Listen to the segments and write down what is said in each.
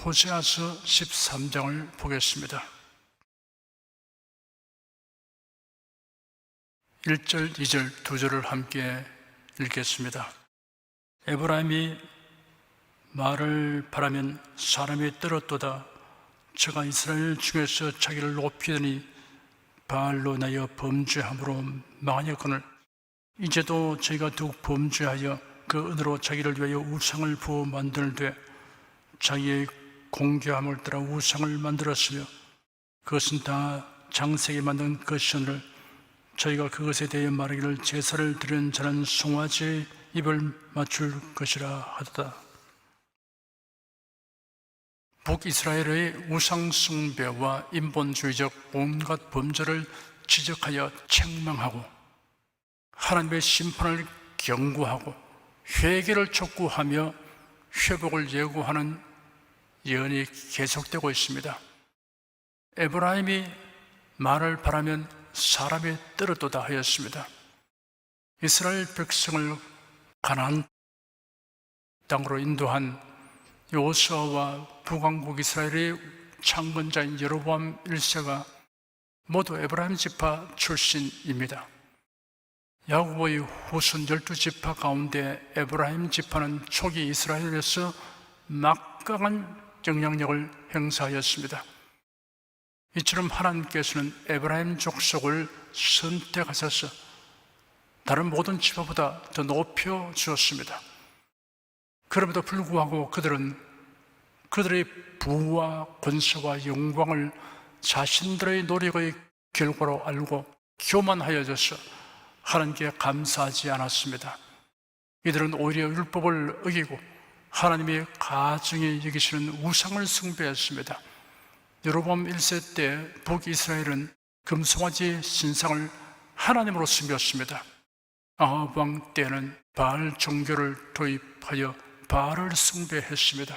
호세아서 13장을 보겠습니다. 1절, 2절, 2절을 함께 읽겠습니다. 에브라임이 말을 바라면 사람이 떨었도다. 저가 이스라엘 중에서 자기를 높이더니 바알로 인하여 범죄함으로 망하였거늘 이제도 저희가 더욱 범죄하여 그 은으로 자기를 위하여 우상을 부어 만들되 자기의 공교함을 따라 우상을 만들었으며 그것은 다 장세게 만든 것이오늘 저희가 그것에 대해 말하기를 제사를 드리는 자는 송아지의 입을 맞출 것이라 하도다. 북이스라엘의 우상숭배와 인본주의적 온갖 범죄를 지적하여 책망하고 하나님의 심판을 경고하고 회개를 촉구하며 회복을 예고하는 예언이 계속되고 있습니다. 에브라임이 말을 바라면 사람이 떨어도다 하였습니다. 이스라엘 백성을 가나안 땅으로 인도한 여호수아와 북왕국 이스라엘의 창건자인 여로보암 1세가 모두 에브라임 지파 출신입니다. 야고보의 후손 12지파 가운데 에브라임 지파는 초기 이스라엘에서 막강한 영향력을 행사하였습니다. 이처럼 하나님께서는 에브라임 족속을 선택하셔서 다른 모든 지파보다 더 높여 주었습니다. 그럼에도 불구하고 그들은 그들의 부와 권세와 영광을 자신들의 노력의 결과로 알고 교만하여져서 하나님께 감사하지 않았습니다. 이들은 오히려 율법을 어기고 하나님의 가증히 여기시는 우상을 숭배했습니다. 여로보암 1세 때 북이스라엘은 금송아지 신상을 하나님으로 섬겼습니다. 아합 왕 때는 바알 종교를 도입하여 바알을 숭배했습니다.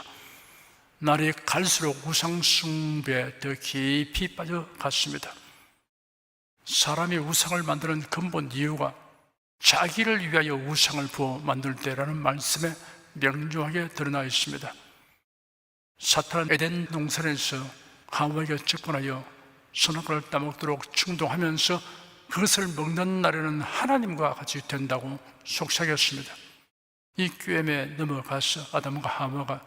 날이 갈수록 우상 숭배에 더 깊이 빠져갔습니다. 사람이 우상을 만드는 근본 이유가 자기를 위하여 우상을 부어 만들 때라는 말씀에 명료하게 드러나 있습니다. 사탄은 에덴 동산에서 하와에게 접근하여 선악과를 따먹도록 충동하면서 그것을 먹는 날에는 하나님과 같이 된다고 속삭였습니다. 이 꾀임에 넘어가서 아담과 하와가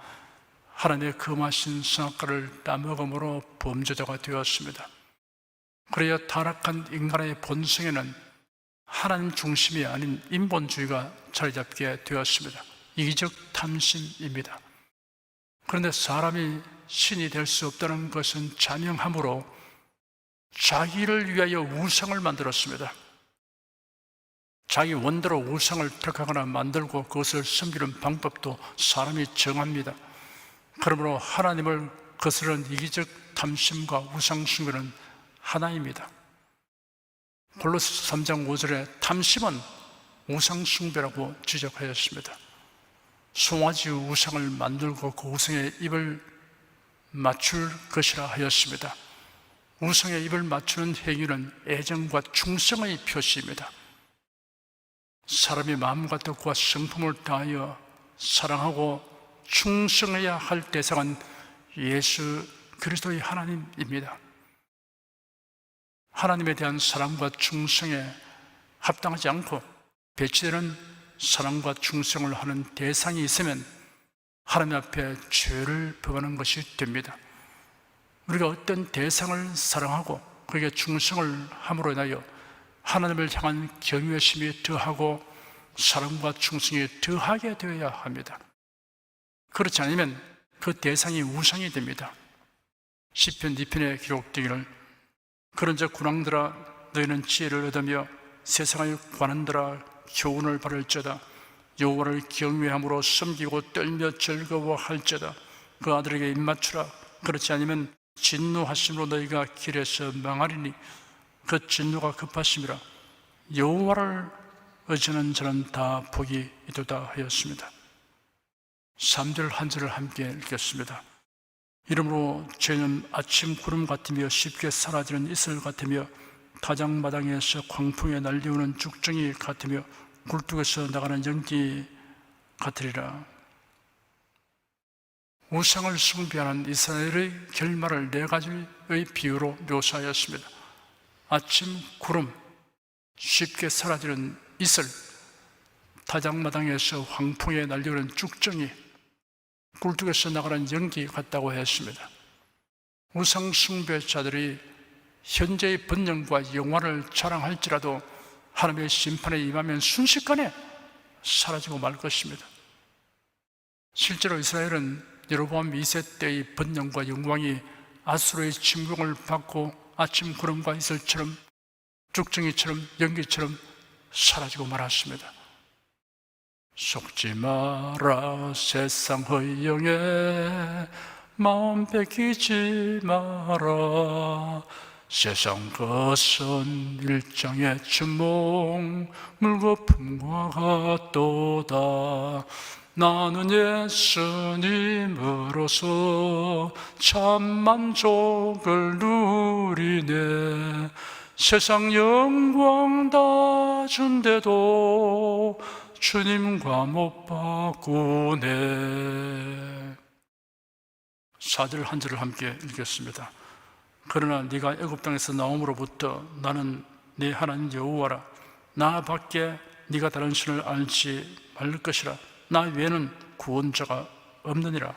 하나님의 금하신 선악과를 따먹음으로 범죄자가 되었습니다. 그래야 타락한 인간의 본성에는 하나님 중심이 아닌 인본주의가 자리 잡게 되었습니다. 이기적 탐심입니다. 그런데 사람이 신이 될 수 없다는 것은 자명하므로 자기를 위하여 우상을 만들었습니다. 자기 원대로 우상을 택하거나 만들고 그것을 섬기는 방법도 사람이 정합니다. 그러므로 하나님을 거스르는 이기적 탐심과 우상 숭배는 하나입니다. 골로새 3장 5절에 탐심은 우상 숭배라고 지적하였습니다. 송아지 우상을 만들고 그 우상에 입을 맞출 것이라 하였습니다. 우상에 입을 맞추는 행위는 애정과 충성의 표시입니다. 사람이 마음과 뜻과 성품을 다하여 사랑하고 충성해야 할 대상은 예수 그리스도의 하나님입니다. 하나님에 대한 사랑과 충성에 합당하지 않고 배치되는 사랑과 충성을 하는 대상이 있으면 하나님 앞에 죄를 범하는 것이 됩니다. 우리가 어떤 대상을 사랑하고 그에게 충성을 함으로 인하여 하나님을 향한 경외심이 더하고 사랑과 충성이 더하게 되어야 합니다. 그렇지 않으면 그 대상이 우상이 됩니다. 시편 2편에 기록되기를 그런즉 군왕들아 너희는 지혜를 얻으며 세상의 관원들아 교훈을 받을지어다. 여호와를 경외함으로 섬기고 떨며 즐거워할지어다. 그 아들에게 입맞추라. 그렇지 않으면 진노하심으로 너희가 길에서 망하리니 그 진노가 급하심이라. 여호와를 의지하는 자는 다 복이 있도다 하였습니다. 3절 한 절을 함께 읽겠습니다. 이러므로 죄는 아침 구름 같으며 쉽게 사라지는 이슬 같으며 타작마당에서 광풍에 날리우는 죽정이 같으며 굴뚝에서 나가는 연기 같으리라. 우상을 숭배하는 이스라엘의 결말을 네 가지의 비유로 묘사하였습니다. 아침 구름, 쉽게 사라지는 이슬, 타작마당에서 황풍에 날려오는 쭉정이, 굴뚝에서 나가는 연기 같다고 했습니다. 우상 숭배자들이 현재의 번영과 영화를 자랑할지라도 하나님의 심판에 임하면 순식간에 사라지고 말 것입니다. 실제로 이스라엘은 여로보암 2세 때의 번영과 영광이 아수르의 침공을 받고 아침 구름과 이슬처럼 쭉정이처럼 연기처럼 사라지고 말았습니다. 속지 마라 세상 허영에 마음 뺏기지 마라. 세상 것은 일장의 주몽 물거품과 같도다. 나는 예수님으로서 참 만족을 누리네. 세상 영광 다 준대도 주님과 못 바꾸네. 4절 한 절을 함께 읽겠습니다. 그러나 네가 애굽 땅에서 나옴으로부터 나는 네 하나님 여호와라. 나 밖에 네가 다른 신을 알지 말 것이라. 나 외에는 구원자가 없느니라.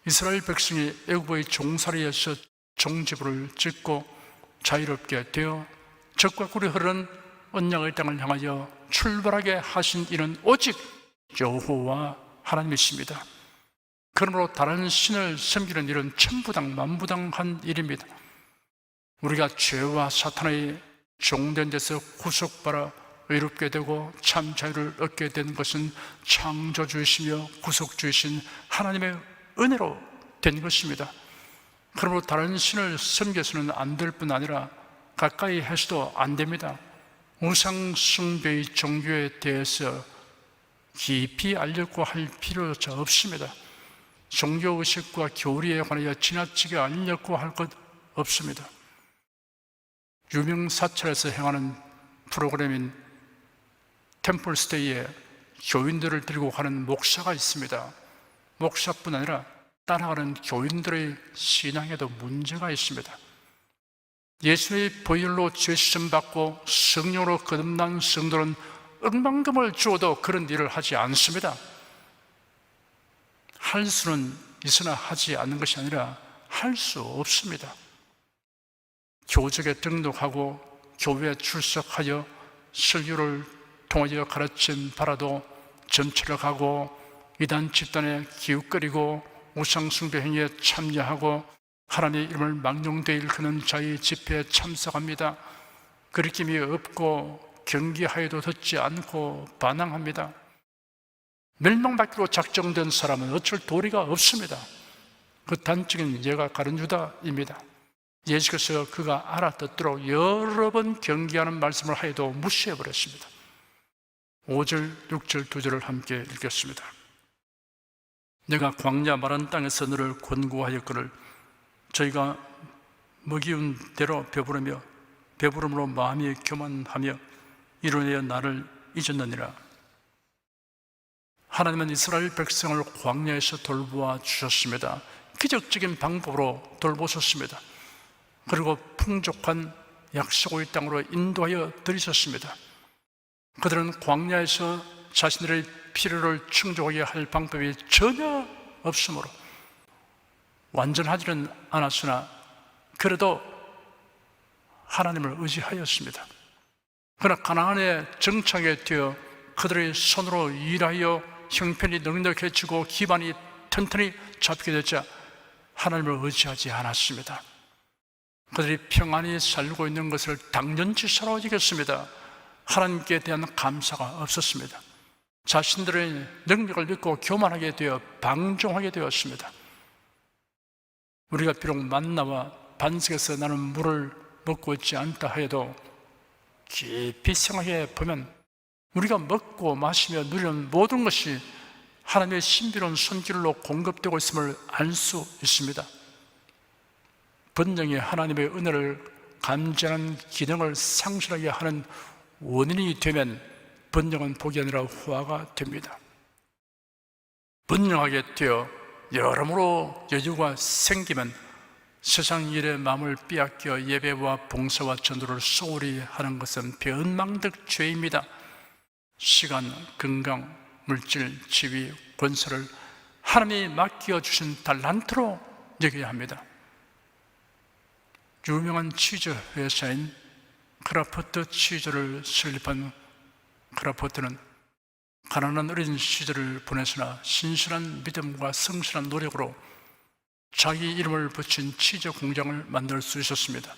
이스라엘 백성이 애굽의 종살이에서 종지부를 찍고 자유롭게 되어 적과 꿀이 흐르는 언약의 땅을 향하여 출발하게 하신 이는 오직 여호와 하나님이십니다. 그러므로 다른 신을 섬기는 일은 천부당 만부당한 일입니다. 우리가 죄와 사탄의 종된 데서 구속받아 의롭게 되고 참 자유를 얻게 된 것은 창조주이시며 구속주이신 하나님의 은혜로 된 것입니다. 그러므로 다른 신을 섬겨서는 안 될 뿐 아니라 가까이 해서도 안 됩니다. 우상 숭배의 종교에 대해서 깊이 알려고 할 필요조차 없습니다. 종교의식과 교리에 관하여 지나치게 알려고 할 것 없습니다. 유명사찰에서 행하는 프로그램인 템플스테이에 교인들을 데리고 가는 목사가 있습니다. 목사뿐 아니라 따라가는 교인들의 신앙에도 문제가 있습니다. 예수의 보혈로 죄 씻음 받고 성령으로 거듭난 성도는 억만금을 주어도 그런 일을 하지 않습니다. 할 수는 있으나 하지 않는 것이 아니라 할 수 없습니다. 교적에 등록하고 교회에 출석하여 설교를 통하여 가르침 받아도 점치러 가고 이단 집단에 기웃거리고 우상숭배 행위에 참여하고 하나님의 이름을 망령되이 일컫는 자의 집회에 참석합니다. 거리낌이 없고 경계하여도 듣지 않고 반항합니다. 멸망받기로 작정된 사람은 어쩔 도리가 없습니다. 그 단적인 예가 가룟 유다입니다. 예수께서 그가 알아듣도록 여러 번 경계하는 말씀을 하여도 무시해버렸습니다. 5절, 6절, 2절을 함께 읽겠습니다. 내가 광야 마른 땅에서 너를 권고하였거늘 저희가 먹이운 대로 배부르며 배부름으로 마음이 교만하며 이로 인하여 나를 잊었느니라. 하나님은 이스라엘 백성을 광야에서 돌보아 주셨습니다. 기적적인 방법으로 돌보셨습니다. 그리고 풍족한 약속의 땅으로 인도하여 들이셨습니다. 그들은 광야에서 자신들의 필요를 충족하게 할 방법이 전혀 없으므로 완전하지는 않았으나 그래도 하나님을 의지하였습니다. 그러나 가나안에 정착이 되어 그들의 손으로 일하여 형편이 넉넉해지고 기반이 튼튼히 잡히게 되자 하나님을 의지하지 않았습니다. 그들이 평안히 살고 있는 것을 당연치사로 여겼습니다. 하나님께 대한 감사가 없었습니다. 자신들의 능력을 믿고 교만하게 되어 방종하게 되었습니다. 우리가 비록 만나와 반석에서 나는 물을 먹고 있지 않다 하여도 깊이 생각해 보면 우리가 먹고 마시며 누리는 모든 것이 하나님의 신비로운 손길로 공급되고 있음을 알 수 있습니다. 번영이 하나님의 은혜를 감지하는 기능을 상실하게 하는 원인이 되면 번영은 복이 아니라 화가 됩니다. 분명하게 되어 여러모로 여유가 생기면 세상 일에 마음을 빼앗겨 예배와 봉사와 전도를 소홀히 하는 것은 변망덕 죄입니다. 시간, 건강, 물질, 지위, 권세를 하나님이 맡겨주신 달란트로 여겨야 합니다. 유명한 치즈 회사인 크라프트 치즈를 설립한 크라프트는 가난한 어린 시절을 보내서나 신실한 믿음과 성실한 노력으로 자기 이름을 붙인 치즈 공장을 만들 수 있었습니다.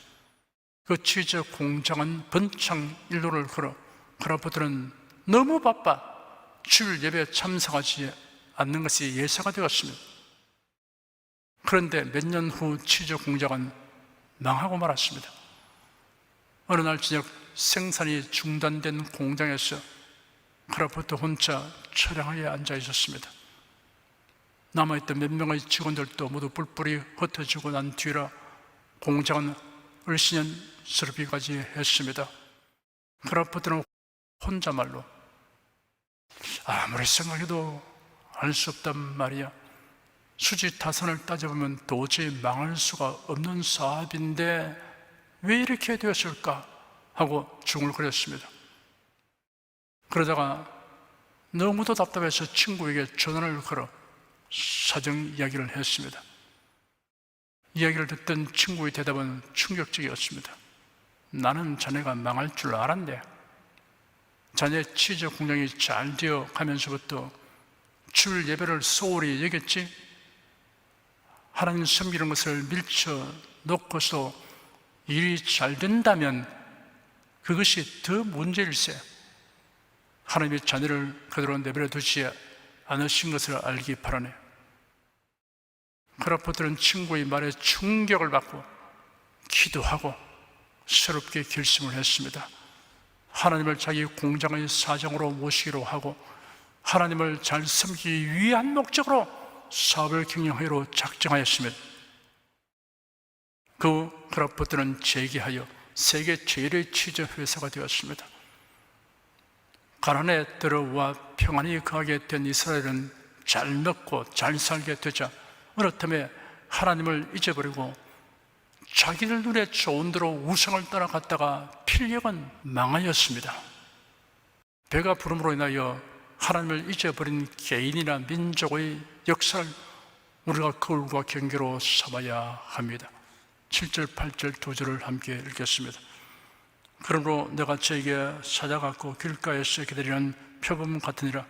그 치즈 공장은 번창 일로를 걸어 크라프트는 너무 바빠 주일 예배에 참석하지 않는 것이 예사가 되었습니다. 그런데 몇 년 후 치즈 공장은 망하고 말았습니다. 어느 날 저녁 생산이 중단된 공장에서 크라프트 혼자 처량하게 앉아 있었습니다. 남아있던 몇 명의 직원들도 모두 뿔뿔이 흩어지고 난 뒤라 공장은 을씨년스럽기까지 했습니다. 크라프트는 혼자말로 아무리 생각해도 알 수 없단 말이야. 수지타산을 따져보면 도저히 망할 수가 없는 사업인데 왜 이렇게 되었을까 하고 중얼거렸습니다. 그러다가 너무도 답답해서 친구에게 전화를 걸어 사정 이야기를 했습니다. 이야기를 듣던 친구의 대답은 충격적이었습니다. 나는 자네가 망할 줄 알았네. 자네 치즈 공장이 잘 되어 가면서부터 주일 예배를 소홀히 여겼지? 하나님 섬기는 것을 밀쳐 놓고서 일이 잘 된다면 그것이 더 문제일세. 하나님이 자녀를 그대로 내버려 두지 않으신 것을 알기 바라네. 크라프트는 친구의 말에 충격을 받고 기도하고 새롭게 결심을 했습니다. 하나님을 자기 공장의 사장으로 모시기로 하고 하나님을 잘 섬기기 위한 목적으로 사업을 경영하기로 작정하였습니다. 그 크라프트는 재기하여 세계 제일의 치즈 회사가 되었습니다. 가난에 들어와 평안히 거하게 된 이스라엘은 잘 먹고 잘 살게 되자 어느 틈에 하나님을 잊어버리고 자기들 눈에 좋은 대로 우상을 따라갔다가 필력은 망하였습니다. 배가 부름으로 인하여 하나님을 잊어버린 개인이나 민족의 역사를 우리가 거울과 경계로 삼아야 합니다. 7절, 8절 두 절을 함께 읽겠습니다. 그러므로 내가 저에게 찾아갔고 길가에서 기다리는 표범 같으니라.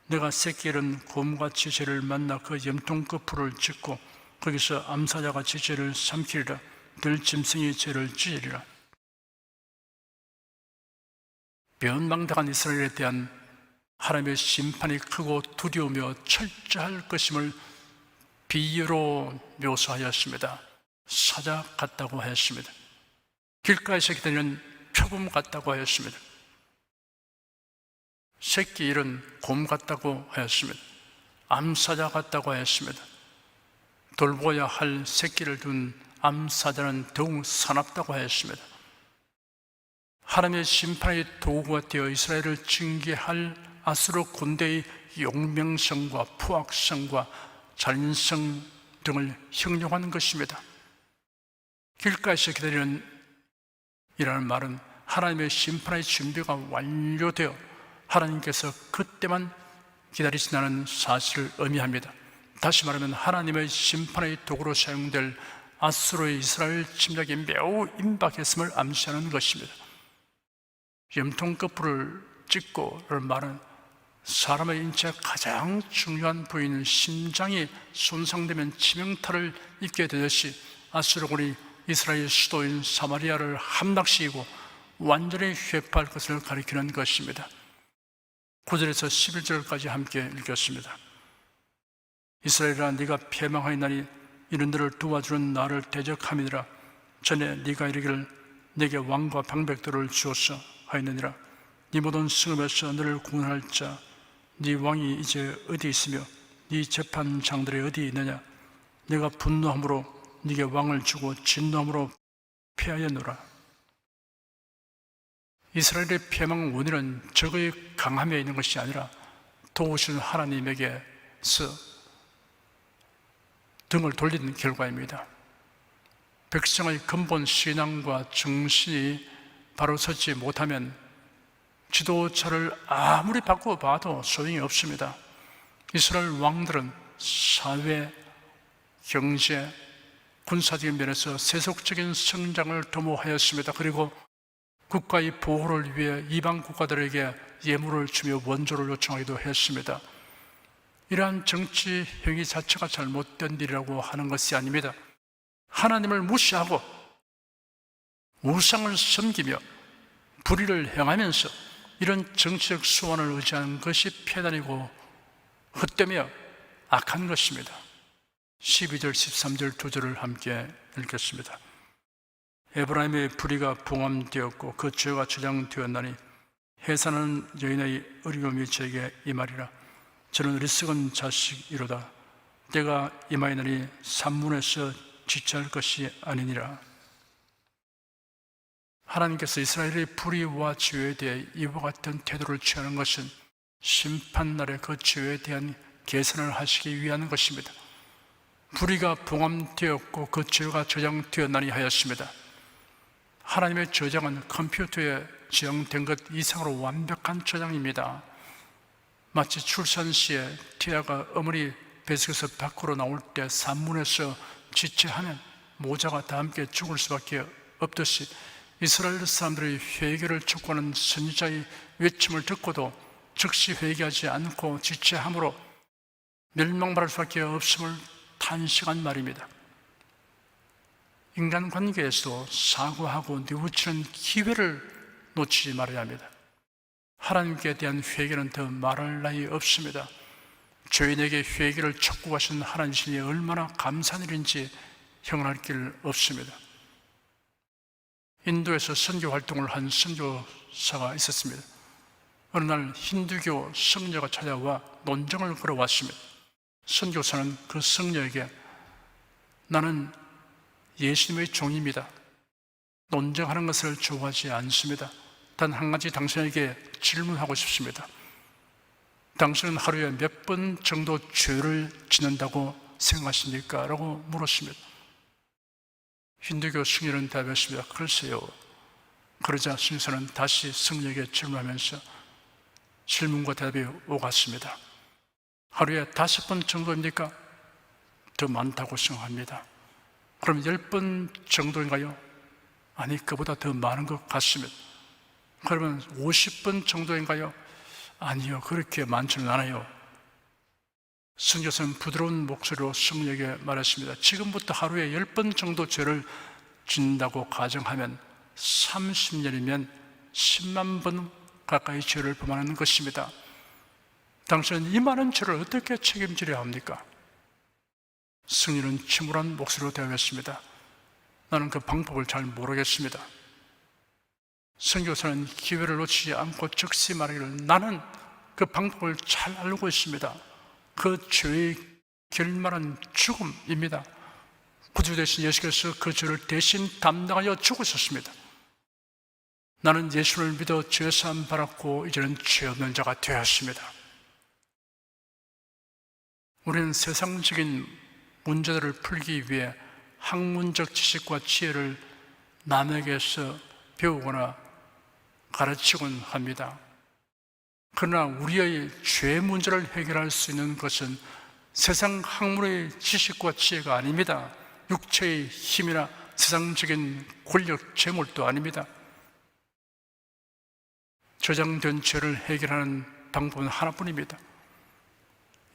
내가 새끼는 곰같이 죄를 만나 그 염통꺼풀을 찢고 거기서 암사자같이 죄를 삼키리라. 들짐승이 죄를 찢으리라. 변망당한 이스라엘에 대한 하나님의 심판이 크고 두려우며 철저할 것임을 비유로 묘사하였습니다. 사자 같다고 하였습니다. 길가에서 기다리는 표범 같다고 하였습니다. 새끼 일은 곰 같다고 하였습니다. 암사자 같다고 하였습니다. 돌보아야 할 새끼를 둔 암사자는 더욱 사납다고 하였습니다. 하나님의 심판의 도구가 되어 이스라엘을 징계할 아수르 군대의 용맹성과 포악성과 잔인성 등을 형용하는 것입니다. 길가에서 기다리는 이라는 말은 하나님의 심판의 준비가 완료되어 하나님께서 그때만 기다리신다는 사실을 의미합니다. 다시 말하면 하나님의 심판의 도구로 사용될 아수르의 이스라엘 침략이 매우 임박했음을 암시하는 것입니다. 염통꺼풀을 찢고 라는 말은 사람의 인체 가장 중요한 부위인 심장이 손상되면 치명타를 입게 되듯이 아수르군이 이스라엘 수도인 사마리아를 함락시키고 완전히 회파할 것을 가리키는 것입니다. 9절에서 11절까지 함께 읽겠습니다. 이스라엘아, 네가 패망하였나니 이는 너를 도와주는 나를 대적함이니라. 전에 네가 이르기를 내게 왕과 방백들을 주었어 하였느니라. 네 모든 성읍에서 너를 구원할 자, 네 왕이 이제 어디 있으며 네 재판장들이 어디 있느냐. 내가 분노함으로 네게 왕을 주고 진노함으로 패하였노라. 이스라엘의 패망 원인은 적의 강함에 있는 것이 아니라 도우시는 하나님에게 등을 돌리는 결과입니다. 백성의 근본 신앙과 정신이 바로 서지 못하면 지도자를 아무리 바꿔봐도 소용이 없습니다. 이스라엘 왕들은 사회, 경제, 군사적인 면에서 세속적인 성장을 도모하였습니다. 그리고 국가의 보호를 위해 이방 국가들에게 예물을 주며 원조를 요청하기도 했습니다. 이러한 정치 행위 자체가 잘못된 일이라고 하는 것이 아닙니다. 하나님을 무시하고 우상을 섬기며 불의를 행하면서 이런 정치적 수완을 의지하는 것이 폐단이고 헛되며 악한 것입니다. 12절, 13절 두 절을 함께 읽겠습니다. 에브라임의 불의가 봉함되었고 그 죄가 저장되었나니 해산하는 여인의 어려움이 저에게 임하리라. 저는 어리석은 자식이로다. 때가 임하이나니 산문에서 지체할 것이 아니니라. 하나님께서 이스라엘의 불의와 죄에 대해 이와 같은 태도를 취하는 것은 심판날에 그 죄에 대한 계산을 하시기 위한 것입니다. 불의가 봉함되었고 그 죄가 저장되었나니 하였습니다. 하나님의 저장은 컴퓨터에 저장된 것 이상으로 완벽한 저장입니다. 마치 출산 시에 태아가 어머니 뱃속에서 밖으로 나올 때 산문에서 지체하면 모자가 다 함께 죽을 수밖에 없듯이 이스라엘 사람들의 회개를 촉구하는 선지자의 외침을 듣고도 즉시 회개하지 않고 지체함으로 멸망받을 수밖에 없음을 탄식한 말입니다. 인간관계에서도 사과하고 뉘우치는 기회를 놓치지 말아야 합니다. 하나님께 대한 회개는 더 말할 나위 없습니다. 죄인에게 회개를 촉구하신 하나님이 얼마나 감사한 일인지 형언할 길 없습니다. 인도에서 선교 활동을 한 선교사가 있었습니다. 어느 날 힌두교 성녀가 찾아와 논쟁을 걸어왔습니다. 선교사는 그 성녀에게 나는 예수님의 종입니다. 논쟁하는 것을 좋아하지 않습니다. 단 한 가지 당신에게 질문하고 싶습니다. 당신은 하루에 몇 번 정도 죄를 짓는다고 생각하십니까? 라고 물었습니다. 힌두교 승려는 대답했습니다. 글쎄요. 그러자 승려는 다시 승려에게 질문하면서 질문과 대답이 오갔습니다. 하루에 5번 정도입니까? 더 많다고 생각합니다. 그럼 10번 정도인가요? 아니, 그보다 더 많은 것 같습니다. 그러면 50번 정도인가요? 아니요, 그렇게 많지는 않아요. 선교사는 부드러운 목소리로 승려에게 말했습니다. 지금부터 하루에 10번 정도 죄를 짓는다고 가정하면 30년이면 10만 번 가까이 죄를 범하는 것입니다. 당신은 이 많은 죄를 어떻게 책임지려 합니까? 승려는 침울한 목소리로 대답했습니다. 나는 그 방법을 잘 모르겠습니다. 선교사는 기회를 놓치지 않고 즉시 말하기를 나는 그 방법을 잘 알고 있습니다. 그 죄의 결말은 죽음입니다. 구주 대신 예수께서 그 죄를 대신 담당하여 죽으셨습니다. 나는 예수를 믿어 죄사함 받았고 이제는 죄 없는 자가 되었습니다. 우리는 세상적인 문제들을 풀기 위해 학문적 지식과 지혜를 남에게서 배우거나 가르치곤 합니다. 그러나 우리의 죄 문제를 해결할 수 있는 것은 세상 학문의 지식과 지혜가 아닙니다. 육체의 힘이나 세상적인 권력, 재물도 아닙니다. 저장된 죄를 해결하는 방법은 하나뿐입니다.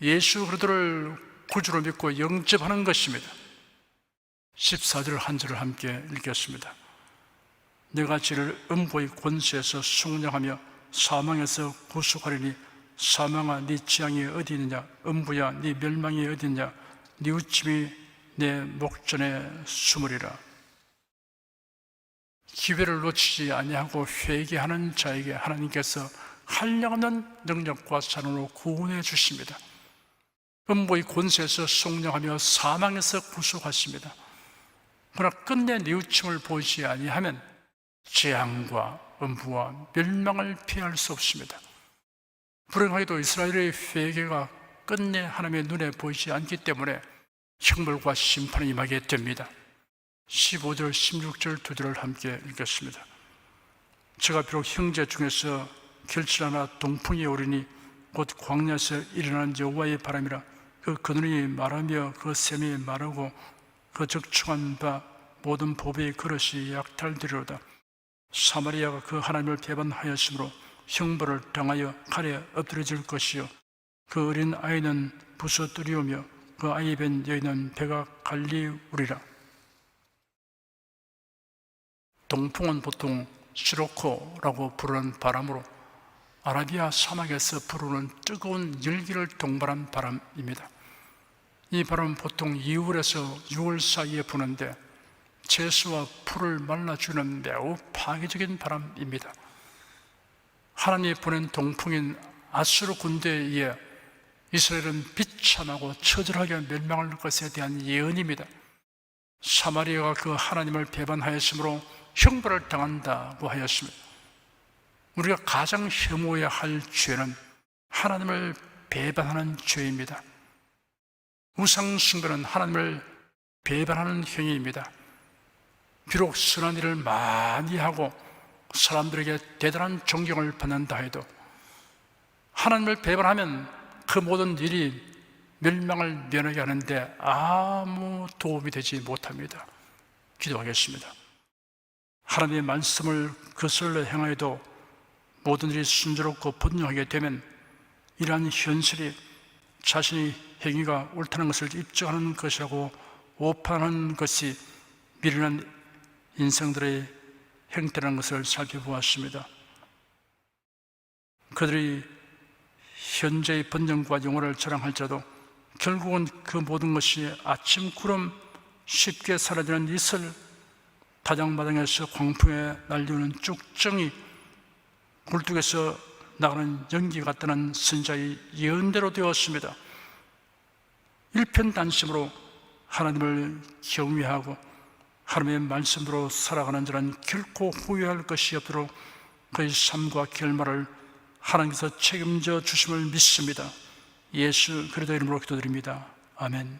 예수 그리스도를 구주로 믿고 영접하는 것입니다. 14절 한 절을 함께 읽겠습니다. 내가 저를 음부의 권세에서 속량하며 사망에서 구속하리니 사망아 네 지향이 어디 있느냐, 음부야 네 멸망이 어디 있느냐, 네 우침이 내 목전에 숨으리라. 기회를 놓치지 아니하고 회개하는 자에게 하나님께서 한량없는 능력과 산으로 구원해 주십니다. 음부의 권세에서 속량하며 사망에서 구속하십니다. 그러나 끝내 뉘우침을 보이지 아니하면 재앙과 음부와 멸망을 피할 수 없습니다. 불행하게도 이스라엘의 회개가 끝내 하나님의 눈에 보이지 않기 때문에 형벌과 심판이 임하게 됩니다. 15절, 16절 두 절을 함께 읽겠습니다. 제가 비록 형제 중에서 결실하나 동풍이 오리니 곧 광야에서 일어난 여호와의 바람이라. 그 그늘이 마르며 그 샘이 마르고 그 적충한 바 모든 보배의 그릇이 약탈되리로다. 사마리아가 그 하나님을 배반하였으므로 형벌을 당하여 칼에 엎드려질 것이요 그 어린 아이는 부서뜨리우며 그 아이 뵌 여인은 배가 갈리우리라. 동풍은 보통 시로코라고 부르는 바람으로 아라비아 사막에서 부르는 뜨거운 열기를 동반한 바람입니다. 이 바람은 보통 2월에서 6월 사이에 부는데 채소와 풀을 말라주는 매우 파괴적인 바람입니다. 하나님이 보낸 동풍인 아수르 군대에 의해 이스라엘은 비참하고 처절하게 멸망할 것에 대한 예언입니다. 사마리아가 그 하나님을 배반하였으므로 형벌을 당한다고 하였습니다. 우리가 가장 혐오해야 할 죄는 하나님을 배반하는 죄입니다. 우상숭배는 하나님을 배반하는 행위입니다. 비록 선한 일을 많이 하고 사람들에게 대단한 존경을 받는다 해도 하나님을 배반하면 그 모든 일이 멸망을 면하게 하는데 아무 도움이 되지 못합니다. 기도하겠습니다. 하나님의 말씀을 거슬러 행하여도 모든 일이 순조롭고 분명하게 되면 이러한 현실이 자신의 행위가 옳다는 것을 입증하는 것이라고 오판하는 것이 미련한 인생들의 형태라는 것을 살펴보았습니다. 그들이 현재의 번영과 영원을 자랑할지라도 결국은 그 모든 것이 아침 구름 쉽게 사라지는 이슬, 다장마당에서 광풍에 날리우는 쭉정이, 굴뚝에서 나가는 연기 같다는 선지자의 예언대로 되었습니다. 일편단심으로 하나님을 경외하고 하나님의 말씀으로 살아가는 자는 결코 후회할 것이 없도록 그의 삶과 결말을 하나님께서 책임져 주심을 믿습니다. 예수 그리스도 이름으로 기도드립니다. 아멘.